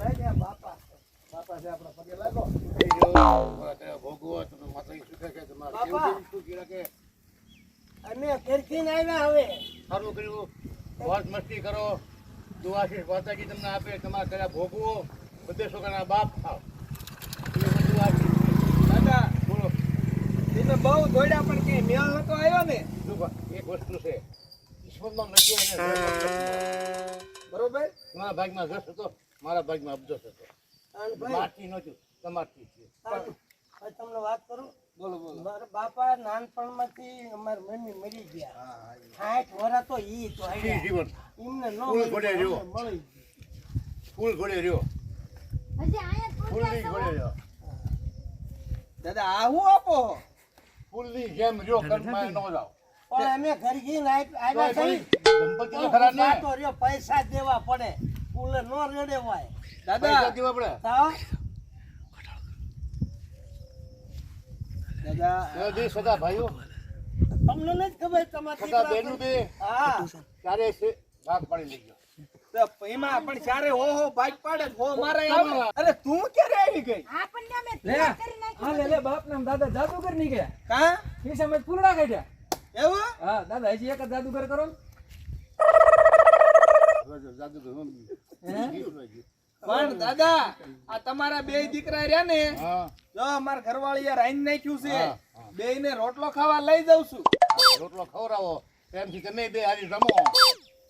બાપા છે આપણા પગે લાગો ભોગવો તમે માતા સુખે કે તમારે કેવું શું કીધા કે અમે ઘરથી આવ્યા હવે સારું કર્યું વાત મસ્તી કરો દુઆશીષ માતાજી તમને આપે તમારે કયા ભોગવો બધે છોકરાના બાપ થાવ દાદા બોલો તમે બહુ દોડ્યા પણ કે મેળ નતો આવ્યો ને એક વસ્તુ છે ઈશ્વરમાં નથી બરોબર તમારા ભાગમાં જસ હતો મારા ભાગમાં અબજસ હતો મારથી નહોતું તમારથી તમને વાત કરું બોલો બોલો મારા બાપા નાનપણમાંથી અમારી મમ્મી મરી ગયા 60 વર્ષ તો ઈ તો જીવન એમને નો ઘોડે રહ્યો ફૂલ ઘોડે રહ્યો હજી આયા ફૂલ ની ઘોડે રહ્યો દાદા આવું આપો ફૂલ ની જેમ રહ્યો કરમાં નો જાવ પણ અમે ઘર ગઈ આવ્યા છે સંપત્તિ ખરા ને તો રહ્યો પૈસા દેવા પડે ફૂલ નો રેડે વાય દાદા પૈસા દેવા પડે દાદા દી સદા ભાઈઓ તમને નથી ખબર તમારી સદા બેનું બે હા ચારે છે ભાગ પાડી લેજો તો એમાં પણ ચારે હો ભાગ પાડે હો મારે અરે તું ક્યારે આવી ગઈ આપણને અમે તૈયાર કરી નાખી હા લે બાપ નામ દાદા જાદુગર ની ગયા કા ખીસા માં ફૂલડા કાઢ્યા એવું હા દાદા હજી એક જાદુગર કરો જાદુગર પણ દાદા આ તમારા બે દીકરા રહ્યા ને જો અમાર ઘરવાળી રાઈન નાખ્યું છે બે ને રોટલો ખાવા લઈ જાઉં છું રોટલો ખવરાવો એમથી તમે બે હારી રમો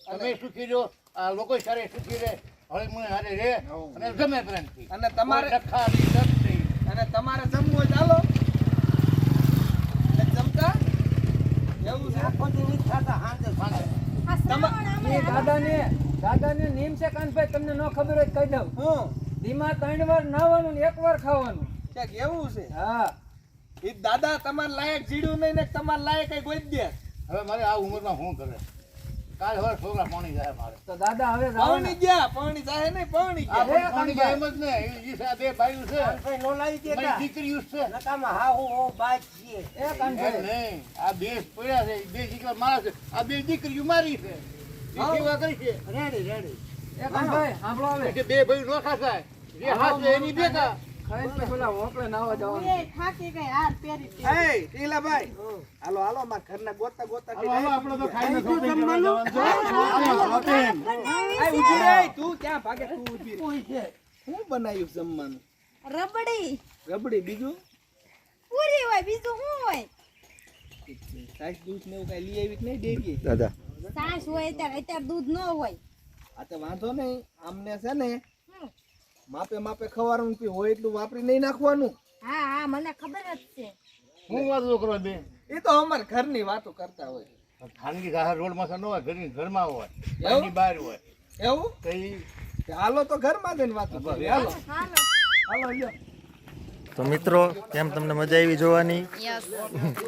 તમે સુખી જો આ લોકો સારે સુખી રહે હળી મને હારે રે અને જમે પ્રેમથી અને તમારે ડખાની ડખતી અને તમારે જમવું હોય ચાલો જમતા એવું છે કોઈ નહીં ખાતા હાંજે દાદાને નીમ છે કાનભાઈ તમને ન ખબર હોય કહી દઉં હું દીમાં 3 વાર નાવાનું ને 1 વાર ખાવાનું કે કેવું છે હા ઈ દાદા તમાર લાયક જીડ્યું નહીં ને તમાર લાયક કઈ ગોઈ દે હવે મારે આ ઉંમરમાં હું કરે કાલ હવે છોકરા પાણી જાય મારે તો દાદા હવે પાણી ગયા પાણી જાય નહીં પાણી ગયા પાણી જાય એમ જ ને ઈ સા બે ભાઈઓ છે કાનભાઈ નો લાવી દેતા દીકરી છે નકામાં હા હો બાજ છે એ કાનભાઈ નહીં આ બે પડ્યા છે બે દીકરા મારા છે આ બે દીકરીઓ મારી છે કેવા કરી છે રેડી રેડી એ કાનભાઈ સાંભળો આવે કે બે ભાઈ નો ખાસાય જે હાથ એની બેટા ખાઈ કે પેલા ઓકળે નાવા જવાનું એ થાકી ગઈ હાર પેરી એ ટીલાભાઈ હાલો હાલો માર ઘરના ગોતા ગોતા કે હાલો આપણે તો ખાઈને જમવાનું એ ઉભી રહે તું ક્યાં ભાગે તું ઉભી રહે છે શું બનાવ્યું જમવાનું રબડી બીજું પૂરી હોય બીજું શું હોય સાસ દૂધ ને એવું કઈ લઈ આવી કે નહીં ડેરી દાદા સાસ હોય અત્યારે દૂધ ન હોય આ તો વાંધો નહીં આમને છે ને માપે માપે ખવારવાનું પી હોય એટલું વાપરી નહીં નાખવાનું હા હા મને ખબર જ છે હું વાતો કરો બે એ તો અમાર ઘરની વાતો કરતા હોય ખાનગી ઘાસ રોડ માં ન હોય ઘરની ઘરમાં હોય ઘરની બહાર હોય એવું કે હાલો તો ઘરમાં જઈને વાતો કરી હાલો હાલો લ્યો તો મિત્રો કેમ તમને મજા આવી જોવાની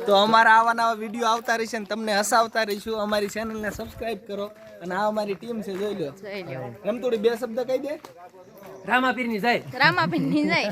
તો અમારા આવા નવા વિડીયો આવતા રહેશે ને તમને હસાવતા રહીશું અમારી ચેનલને સબસ્ક્રાઇબ કરો અને આ અમારી ટીમ છે જોઈ લો રમતુડી બે શબ્દ કહી દે રામાપીરની જાય રામાપીરની જાય